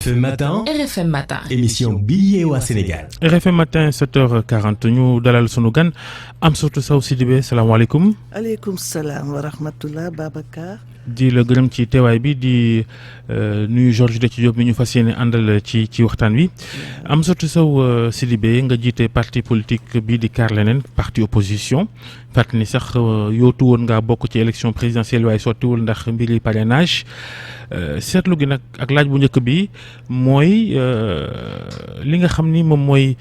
RFM Matin. RFM Matin. Émission bi yeewaa Sénégal. RFM Matin 7h40 ñu dalal sunu gan Amsatou Sow Sidibé salaamaaleykum. aleykum salaam wa rahmatullah Babacar. di la gërëm ci teewaay bi di nuyu Georges Dethié Diop mi ñu fas yéene àndal ci waxtaan wi. Amsatou Sow Sidibé nga jiite parti politique bii di Kaar Leneen parti opposition fàttali ni sax yootu woon ngaa bokk ci élection présidentielle waaye sottiwul ndax mbiri parrainage seetlu gi nag ak laaj bu njëkk bi mooy li nga xam ni moom mooy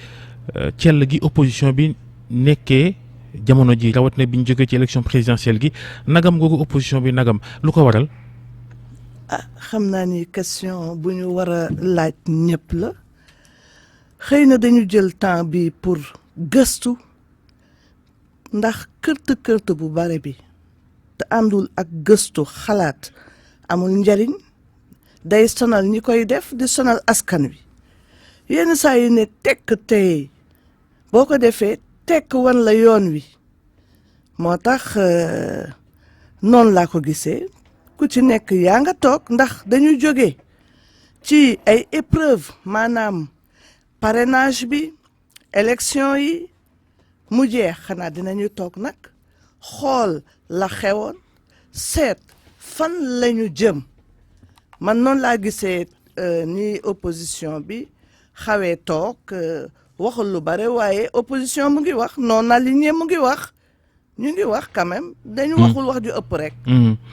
cell gi opposition bi nekkee jamono ji rawatina bi ñu jógee ci élection présidentielle gi nagam googu opposition bi nagam lu ko waral. Xam naa ni question bu ñu war a laaj ñëpp la xëy na dañu jël temps bi pour gëstu ndax kërte bu bare bi te àndul ak gëstu xalaat amul njariñ day sonal ñi koy def di sonal askan wi yenn saa yi ne tekk tey boo ko defee tekk wan la yoon wi moo tax noonu laa ko gisee ku ci nekk yaa nga toog ndax dañu jóge ci ay épreuve maanaam parrainage bi élection yi mu jeex xanaa dinañu toog nag xool la xewoon seet fan lañu jëm man noonu laa gisee ni opposition bi xawee toog waxul lu bare waaye opposition mu ngi wax non aligné mu ngi wax ñu ngi wax quand même dañu waxul wax ju ëpp rek.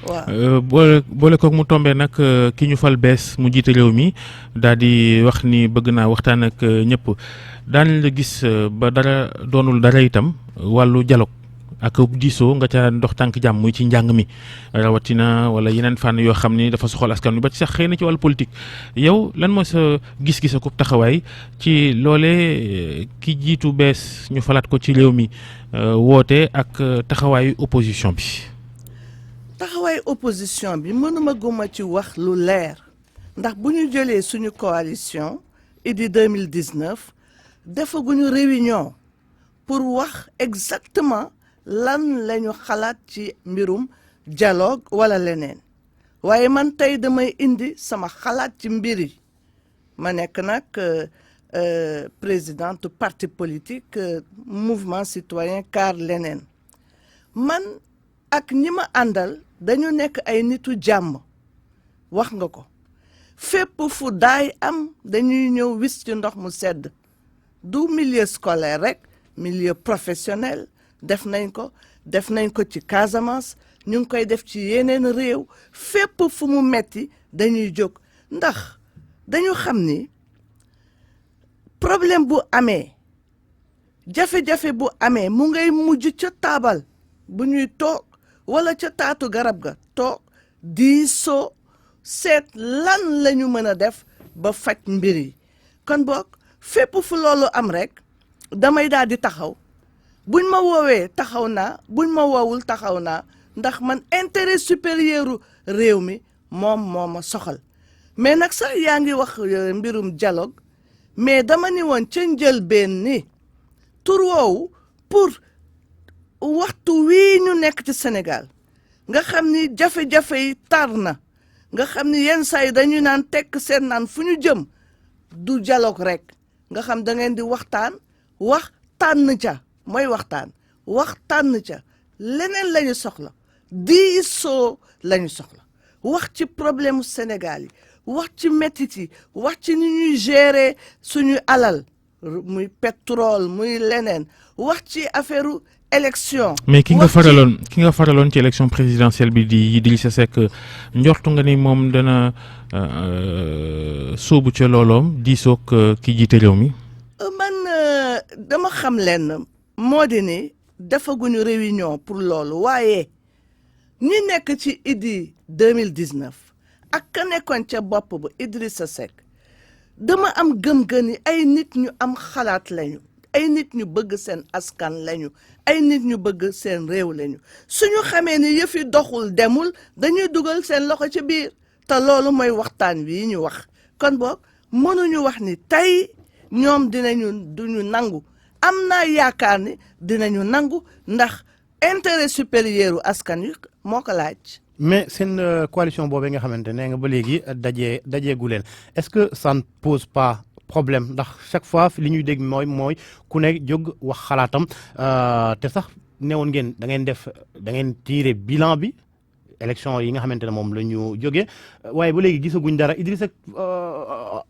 waaw boole koog mu tombé nag ki ñu fal bees mu jiite réew mi daal di wax ni bëgg naa waxtaan ak ñëpp daan la gis ba dara doonul dara itam wàllu dialogue ak diisoo nga ca ndox tànk jàmm muy ci njàng mi rawatina wala yeneen fànn yoo xam ni dafa soxal askan wi ba ci sax xëy na ci wàllu politique yow lan mooy sa gis-gis ak taxawaay ci loolee ki jiitu bees ñu falaat ko ci réew mi woote ak taxawaayu opposition bi. taxawaayu opposition bi mënuma guma ci wax lu leer ndax bu ñu jëlee suñu coalition Idy 2019 defaguñu réunion pour wax exactement lan lañu xalaat ci mbirum dialogue wala leneen waaye man tey damay indi sama xalaat ci mbir yi ma nekk nag présidente parti politique mouvement citoyen Kaar Leneen man ak ñi ma àndal dañu nekk ay nitu jàmm wax nga ko fépp fu daay am dañuy ñëw wis ci ndox mu sedd du milieu scolaire rek milieu professionnel def nañ ko ci Casamance ñu ngi koy def ci yeneen réew fépp fu mu metti dañuy jóg ndax dañu xam ni problème bu amee jafe-jafe bu amee mu ngay mujj ca taabal bu ñuy toog wala ca taatu garab ga toog diisoo seet lan lañu mën a def ba faj mbir yi kon boog fépp fu loolu am rek damay daal di taxaw buñ ma woowee taxaw naa buñ ma woowul taxaw naa ndax man intérêt supérieur réew mi moom moo ma soxal mais nag sax yaa ngi wax mbirum dialogue mais dama ni woon ca njëlbeen ni tur woowu pour waxtu wii ñu nekk ci Sénégal nga xam ni jafe-jafe yi tar na nga xam ni yenn saa yi dañuy naan tekk seen naan fu ñu jëm du dialogue rek nga xam da ngeen di waxtaan wax tànn ca mooy waxtaan ca leneen lañu soxla diisoo lañu soxla wax ci problème Sénégal yi wax ci métit yi wax ci ni ñuy gérer suñu alal muy pétrole muy leneen wax ci affaire élection. mais ki nga faraloon ci élection présidentielle bi di Idrissa Seck njortu nga ni moom dana sóobu ca looloom diisoog ki jiite réew mi. man dama xam lenn moo di ni defaguñu réunion pour loolu waaye ñi nekk ci Idy 2019 ak ka nekkoon ca bopp ba Idrissa Seck dama am gëm-gëm ni ay nit ñu am xalaat lañu ay nit ñu bëgg seen askan lañu ay nit ñu bëgg seen réew lañu suñu xamee ni yëf yi doxul demul dañuy dugal seen loxo ci biir te loolu mooy waxtaan wi ñu wax kon boog mënuñu wax ni tey ñoom duñu nangu am naa yaakaar ni dinañu nangu ndax intérêt supérieur u askan wi moo ko laaj mais seen coalition boobee nga xamante ne nga ba léegi dajeegu leen est-ce que ça ne pose pas problème ndax chaque fois li ñuy dégg mooy ku ne jóg wax xalaatam te sax newoon ngeen da ngeen tirer bilan bi élection yi nga xamante ne moom la ñu jógee waaye ba léegi gisaguñ dara Idrissa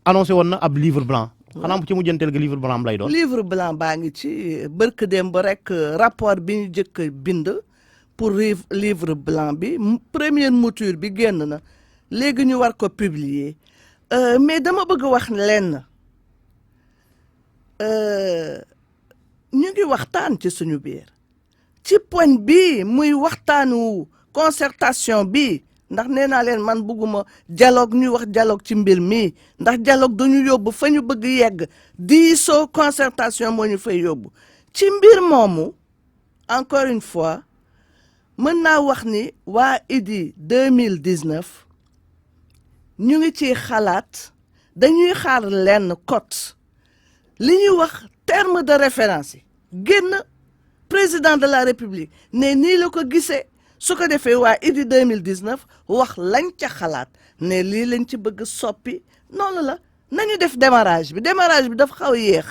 annoncé woon na ab livre blanc. xanaa bu ci mujjanteel ga livre blanc lay doon. livre blanc baa ngi ci barke démb rek rapport bi ñu jëkk bind pour livre blanc bi première mouture bi génn na léegi ñu war ko publier mais dama bëgg wax lenn ñu ngi waxtaan ci suñu biir ci point bi muy waxtaanu concertation bi ndax nee naa leen man bëgguma dialogue ñuy wax dialogue ci mbir mi ndax dialogue dañu yóbbu fa ñu bëgg yegg diisoo concertation moo ñu fay yóbbu ci mbir moomu encore une fois mën naa wax ni waa IDI 2019 ñu ngi ciy xalaat dañuy xaar lenn cote li ñuy wax terme de référence yi génn président de la république ne nii la ko gisee su ko defee waa IDI 2019 wax lañ ca xalaat ne lii lañ ci bëgg soppi noonu la nañu def démarrage bi dafa xaw yéex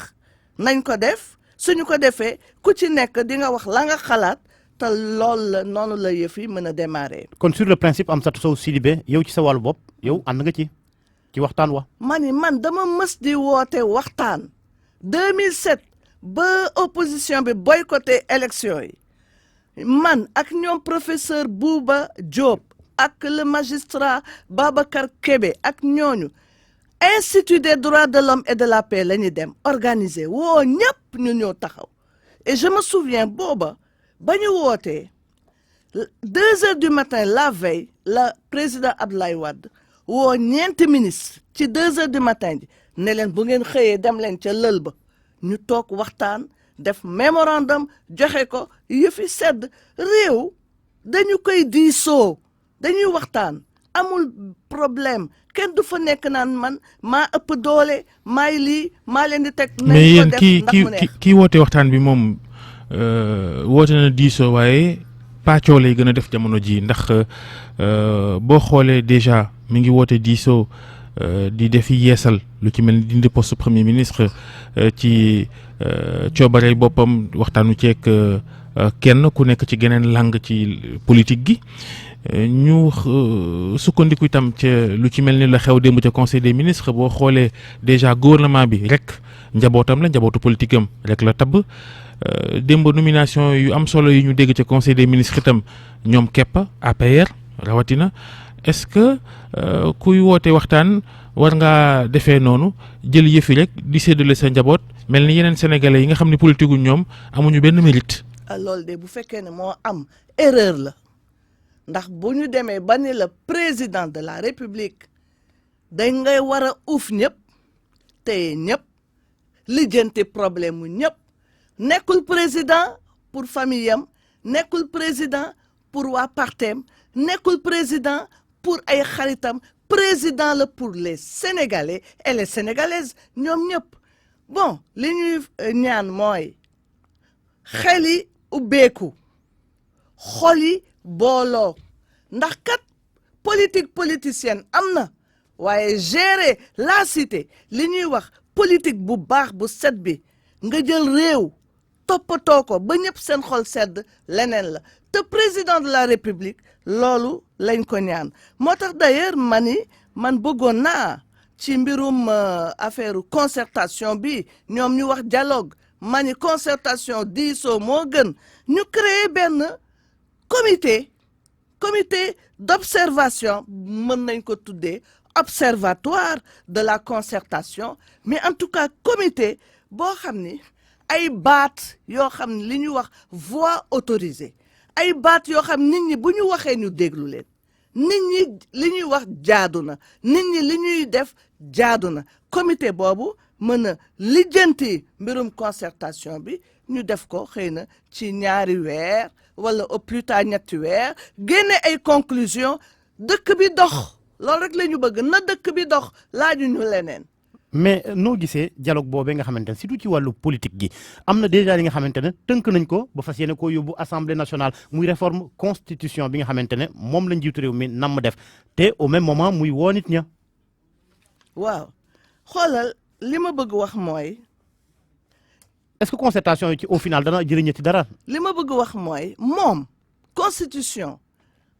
nañ ko def suñu ko defee ku ci nekk di nga wax la nga xalaat te loolu la noonu la yëf yi mën a démarrer. kon sur le principe Amsatou Sow Sidibé yow ci sa wàllu bopp yow ànd nga ci waxtaan wa. man dama mës di woote waxtaan 2007 ba opposition bi boycotté élection yi man ak ñoom professeur Bouba Diop ak le magistrat Babacar Kébé ak ñooñu institut des droits de l'homme et de la paix la ñu dem organiser woo ñëpp ñu ñëw taxaw et je me souviens booba ba ñu wootee 2 heures du matin la veille la président Abdoulaye Wade woo ñeenti ministre ci 2 heures du matin ji ne leen bu ngeen xëyee dem leen ca lël ba ñu toog waxtaan def mémorandum joxe ko yëfi sedd réew dañu koy diisoo dañuy waxtaan amul problème kenn du fa nekk naan man maa ëpp doole maay lii maa leen di teg. mais yéen kii woote waxtaan bi moom woote na diisoo waaye pàccoo lay gën a def jamono ji ndax boo xoolee déjà mi ngi woote diisoo di defi yeesal lu ci mel ni dindi poste premier ministre ci coobarey boppam waxtaanu ceeg kenn ku nekk ci geneen lang ci politique gi ñu sukkandiku itam ca lu ci mel ni la xew démb ca conseil des ministres boo xoolee déjà gouvernement bi rek njabootam la njabootu politique am rek la tabb démb nomination yu am solo yi ñu dégg ca conseil des ministres itam ñoom képp APR rawatina est-ce que kuy woote waxtaan war ngaa defee noonu jël yëfi rek di séddale sa njaboot mel ni yeneen sénégalais yi nga xam ne politique gu ñoom amuñu benn mérite. loolu de bu fekkee ne moo am erreur la ndax bu ñu demee ba ni la président de la république dañ ngay war a uuf ñëpp téye ñëpp lijjanti problème mu ñëpp nekkul président pour famille am nekkul président pour waa partem nekkul président pour ay xaritam président la pour les sénégalais et les sénégalaises ñoom ñëpp bon li ñuy ñaan mooy xel yi ubbeeku xol yi booloo ndax kat politique politicienne am na waaye gérer la cité li ñuy wax politique bu baax bu set bi nga jël réew toppatoo ko ba ñëpp seen xol sedd leneen la te président de la république loolu lañ ko ñaan moo tax d'ailleurs man bëggoon naa ci mbirum affaire concertation bi ñoom ñu wax dialogue concertation diisoo moo gën ñu créer benn comité d'observation mën nañ ko tuddee observatoire de la concertation mais en tout cas comité boo xam ni ay baat yoo xam ne li ñuy wax voix autorisée ay baat yoo xam nit ñi bu ñu waxee ñu déglu leen nit ñi li ñuy wax jaadu na nit ñi li ñuy def jaadu na comité boobu mën a lijjanti mbirum concertation bi ñu def ko xëy na ci ñaari weer wala au plus tard ñetti weer génne ay conclusion dëkk bi dox loolu rek la ñu bëgg na dëkk bi dox laaju ñu leneen mais noo gisee dialogue boobee nga xamante ne surtout ci wàllu politique gi am na déjà li nga xamante ne tënk nañ ko ba fas yéene koo yóbbu assemblée nationale muy réforme constitution bi nga xamante ne moom lañ jiitu réew mi nam def te au même moment muy woo nit ña. waaw xoolal li ma bëgg wax mooy. est-ce que concertation yi ci au final dana jëriñe ci dara. li ma bëgg wax mooy moom constitution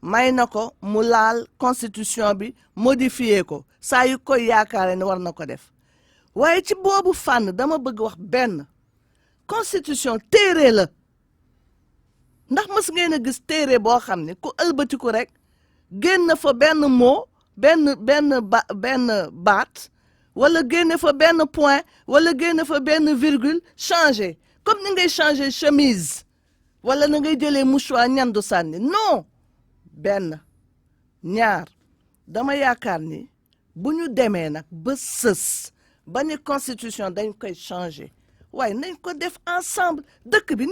may na ko mu laal constitution bi modifié ko saa yu koy yaakaare ne war na ko def waaye ci boobu fànn dama bëgg wax benn constitution téere la ndax mës ngeen a gis téere boo xam ne ku ëlbatiku rek génn fa benn mot benn baat wala génne fa benn point wala génne fa benn virgule changé comme ni ngay changé chemise wala na ngay jëlee mouchoir ñandu sànni non benn ñaar dama yaakaar ni bu ñu demee nag ba sës ba ni constitution dañ koy changé waaye nañ ko def ensemble dëkk bi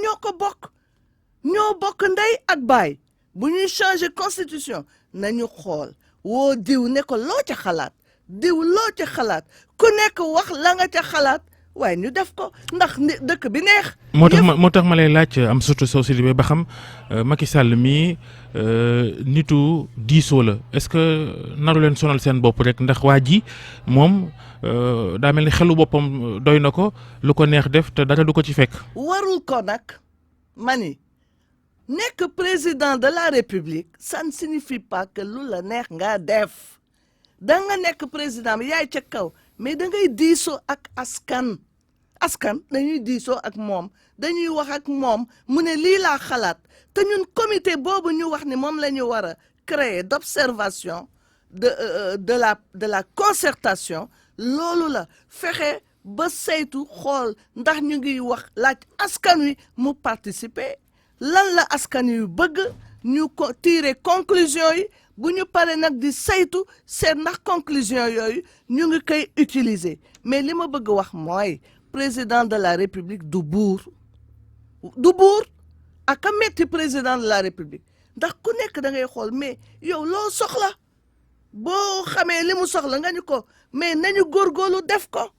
ñoo bokk ndey ak baay bu ñuy changé constitution nañu xool woo diw ne ko loo ca xalaat diw loo ca xalaat ku nekk wax la nga ca xalaat waaye ñu def ko ndax dëkk bi neex. moo tax ma lay laaj am surtout soo Sidibé ba xam Macky Sall mii nitu diisoo la est-ce que naru leen sonal seen bopp rek ndax waa ji moom daa mel ni xelu boppam doy na ko lu ko neex def te dara du ko ci fekk. warul ko nag mani nekk président de la République ça ne signifie pas que lu la neex nga def da nga nekk président bi yaay ca kaw mais da ngay diisoo ak askan dañuy diisoo ak moom dañuy wax ak moom mu ne lii laa xalaat te ñun comité boobu ñu wax ni moom la ñu war a créer d'observation de la concertation loolu la fexe ba saytu xool ndax ñu ngi wax laaj askan wi mu participer lan la askan wi bëgg ñu ko tirer conclusion yi bu ñu paree nag di saytu seet ndax conclusion yooyu ñu ngi koy utiliser mais li ma bëgg wax mooy président de la république du buur ak a metti président de la république ndax ku nekk da ngay xool mais yow loo soxla boo xamee li mu soxla nga ñu ko mais nañu góorgóorlu def ko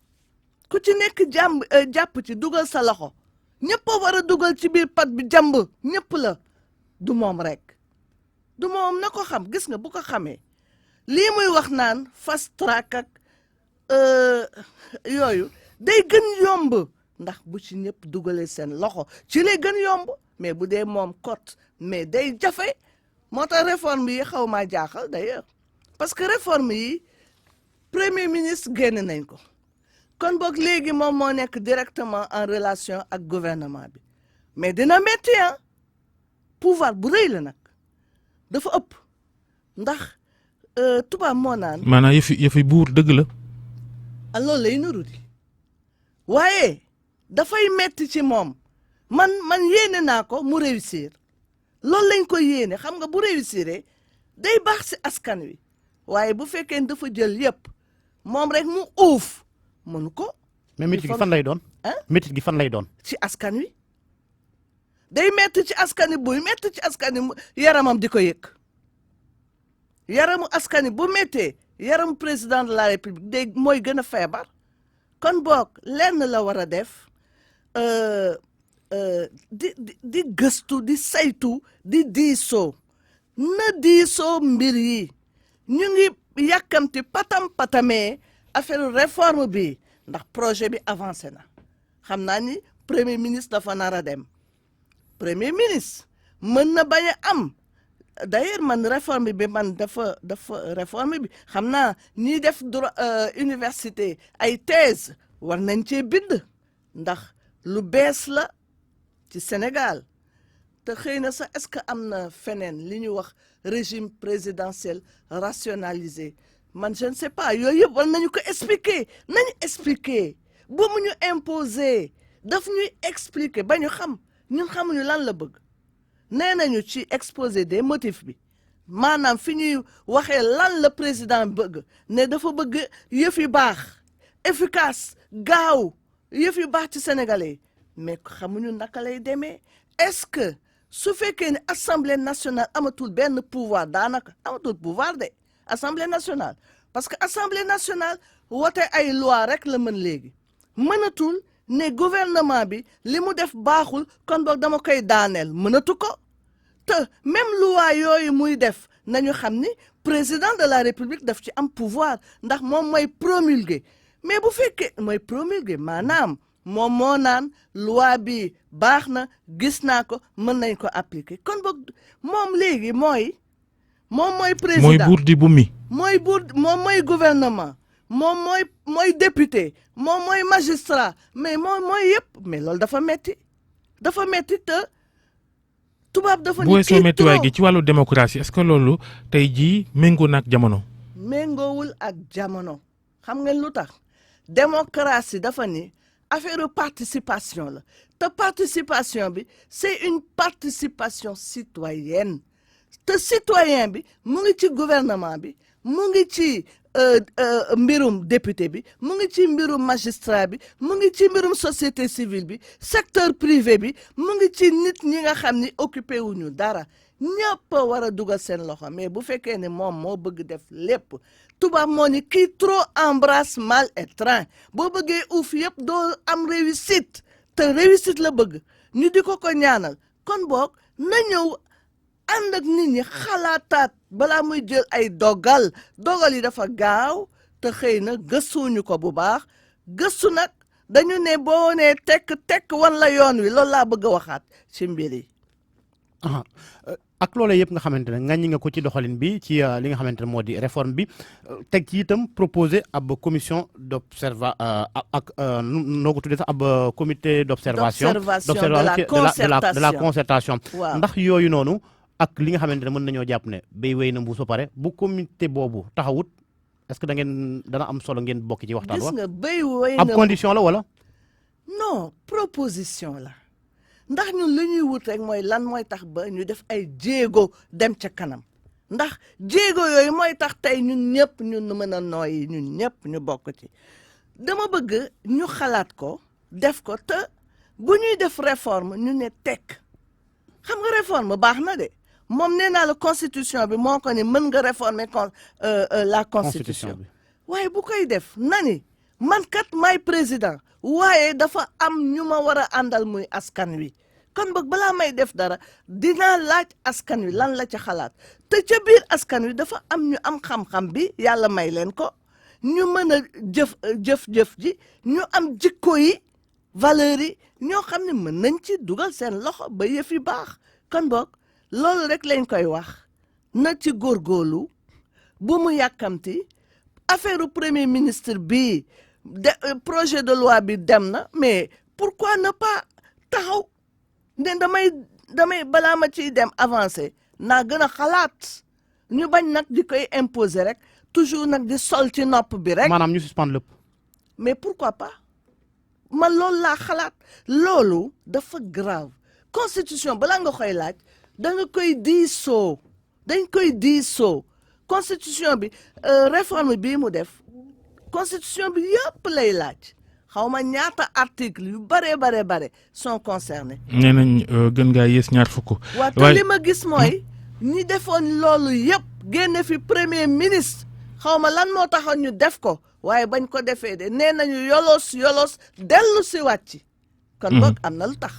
ku ci nekk jàpp ci dugal sa loxo ñëpp a war a dugal ci biir pat bi jàmb ñëpp la du moom rek du moom na ko xam gis nga bu ko xamee lii muy wax naan fast track ak yooyu day gën yomb ndax bu ci ñëpp dugalee seen loxo ci lay gën yomb mais bu dee moom kot mais day jafe moo tax réforme yi xaw maa jaaxal d'ailleurs parce que réforme yi premier ministre génn nañ ko kon boog léegi moom moo nekk directement en relation ak gouvernement bi mais dina metti pouvoir bu rëy la nag dafa ëpp ndax tubaab moo naan. maanaam yëfi buur dëgg la. loolu lay nuru di waaye dafay metti ci moom man yéene naa ko mu réussir loolu lañ ko yéene xam nga bu réussir day baax si askan wi waaye bu fekkee dafa jël yëpp moom rek mu uuf mënu ko. mais métit gi fan lay doon. métit gi fan lay doon. ci askan wi day metti ci askan wi buy metti ci askan wi yaramam di ko yëg yaramu askan wi bu méttee yaramu président de la république day mooy gën a feebar kon boog lenn la war a def di gëstu di saytu di diisoo na diisoo mbir yi ñu ngi yàkkamti patamee affaire réforme bi ndax projet bi avancé na xam naa ni premier ministre dafa nar a dem premier ministre mën na bañ a am d'ailleurs man réforme bi man dafa réforme bi xam naa ñiy def droit université ay thèse war nañ cee bind ndax lu bees la ci Sénégal te xëy na sax est-ce que am na feneen li ñuy wax régime présidentiel rationalisé man je ne sais pas yooyu yëpp war nañu ko expliquer bu mu ñu imposer daf ñuy expliquer ba ñu xam ñun xamuñu lan la bëgg nee nañu ci exposé des motifs bi maanaam fi ñuy waxee lan la président bëgg ne dafa bëgg yëf yu baax efficace gaaw yëf yu baax ci sénégalais mais xamuñu naka lay demee est-ce que su fekkee ne assemblée nationale amatul benn pouvoir daanaka amatul pouvoir de assemblée nationale parce que assemblée nationale wote ay loi rek la mën léegi mënatul ne gouvernement bi li mu def baaxul kon boog dama koy daaneel mënatu ko te même loi yooyu muy def nañu xam ni président de la république daf ci am pouvoir ndax moom mooy promulguer mais bu fekkee mooy promulguer maanaam moom moo naan loi bi baax na gis naa ko mën nañ ko appliquer kon boog moom léegi mooy président mooy buur di bu mi moom mooy gouvernement moom mooy député moom mooy magistrat mais moom mooy yëpp mais loolu dafa metti te tubaab dafa bu weesoo méttiwaay gi ci wàllu démocratie est-ce que loolu tey jii méngoo na ak jamono. méngoowul ak jamono xam nga lu tax démocratie dafa ni affaire participation la te participation bi c'est une participation citoyenne te citoyen bi mu ngi ci gouvernement bi mu ngi ci mbirum député bi mu ngi ci mbirum magistrat bi mu ngi ci mbirum société civile bi secteur privé bi mu ngi ci nit ñi nga xam ni occupé wuñu dara ñëpp a war a dugal seen loxo mais bu fekkee ne moom moo bëgg def lépp tubaab moo ni qui trop embrasse mal étreint boo bëggee uuf yëpp doo am réussite te réussite la bëgg ñu di ko ñaanal kon boog na ñëw ànd ak nit ñi xalaataat balaa muy jël ay dogal yi dafa gaaw te xëy na gëstuñu ko bu baax gëstu nag dañu ne boo nee tekk wan la yoon wi loolu laa bëgg a waxaat ci mbir yi. ak loolee yëpp nga xamante ne ŋàññi nga ko ci doxalin bi ci li nga xamante ne moo di réforme bi teg ci itam proposé ab commission ak noo ko tuddee sax ab comité d'observation de la concertation ndax yooyu noonu ak li nga xamante ne mën nañoo jàpp ne bay wéy na mbuus ba pare bu comité boobu taxawut est-ce que dana am solo ngeen bokk ci waxtaan wa gis nga bay wéy na ab condition la wala non proposition la ndax ñun li ñuy wut rek mooy lan mooy tax ba ñu def ay jéego dem ca kanam ndax jéego yooyu mooy tax tey ñun ñëpp ñun mën a nooyi ñun ñëpp ñu bokk ci dama bëgg ñu xalaat ko def ko te bu ñuy def réforme ñu ne tekk xam nga réforme baax na de moom nee naa la constitution bi moo ko ni mën nga réformer la constitution waaye bu koy def nani man kat may président waaye dafa am ñu ma war a àndal muy askan wi kon boog balaa may def dara dinaa laaj askan wi lan la ca xalaat te ca biir askan wi dafa am ñu am xam-xam bi yàlla may leen ko ñu mën a jëf ji ñu am jikko yi valeurs yi ñoo xam ne mën nañ ci dugal seen loxo ba yëf yi baax kon boog loolu rek lañ koy wax na ci góorgóorlu bu mu yàkkamti affaire premier ministre bi projet de loi bi dem na mais pourquoi ne pas taxaw ne damay balaa ma ciy dem avancé naa gën a xalaat ñu bañ nag di koy imposer rek toujours nag di sol ci nopp bi rek. maanaam ñu suspendre lépp. mais pourquoi pas man loolu laa xalaat loolu dafa grave constitution balaa nga koy laaj da nga koy diisoo dañ koy diisoo constitution bi réforme bii mu def constitution bi yëpp lay laaj xaw ma ñaata article yu bare sont concernés. nee nañ gën ngaa yées ñaar fukk. waaw te li ma gis mooy ñi defoon loolu yëpp génne fi premier ministre xaw ma lan moo taxoon ñu def ko waaye bañ ko defee de nee nañu yolos dellu si wàcc. kon boog am na lu tax.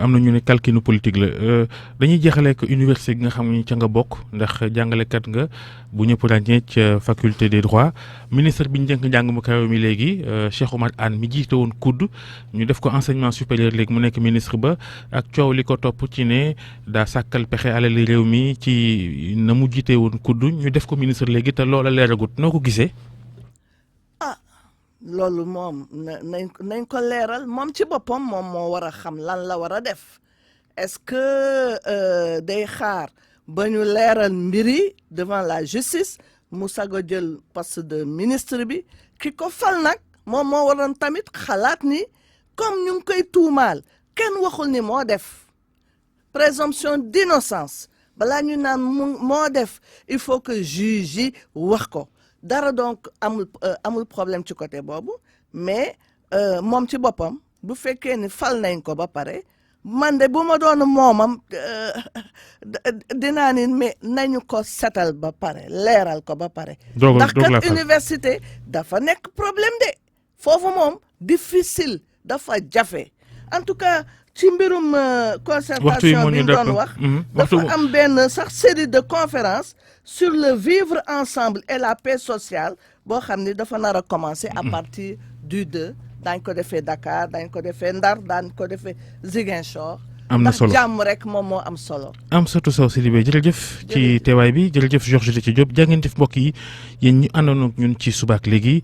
am na ñu ne calcul politique la dañuy jeexalee ko université gi nga xam ne ca nga bokk ndax jàngalekat nga bu ñëpp ràññee ca faculté des droits ministre bi ñu jënk njàng mu kaw mi léegi Cheikh Oumar Anne mi jiite woon COUD ñu def ko enseignement supérieur léegi mu nekk ministre ba ak coow li ko topp ci ne daa sàkkal pexe alali réew mi ci na mu jiite woon COUD ñu def ko ministre léegi te loola leeragut noo ko gisee. loolu moom nañ ko leeral moom ci boppam moom moo war a xam lan la war a def est-ce que day xaar ba ñu leeral mbiri devant la justice mu sago jël poste de ministre bi ki ko fal nag moom moo waroon tamit xalaat ni comme ñu ngi koy tuumaal kenn waxul ni moo def présomption d'innocence balaa ñu naan moo def il faut que juge yi wax ko dara donc amul problème ci côté boobu mais moom ci boppam bu fekkee ni fal nañ ko ba pare man de bu ma doon moomam dinaa ni mais nañu ko setal ba pare leeral ko ba pare ndax kat université dafa nekk problème de foofu moom difficile dafa jafe en tout cas ci mbirum concertation bi ñu doon wax dafa am benn sax série de conférences sur le vivre ensemble et la paix sociale boo xam ni dafa nar a commencer à partir du 2 daañ ko defee Dakar daañ ko defee Ndar daañ ko defee Ziguinchor am na solo ndax jàmm rek moom moo am solo. Amsatou Sow Sidibé jërëjëf ci teewaay bi jërëjëf Georges Déthié Diop jaa ngeen jëf mbokk yi yéen ñu àndoon ak ñun ci subaak léegi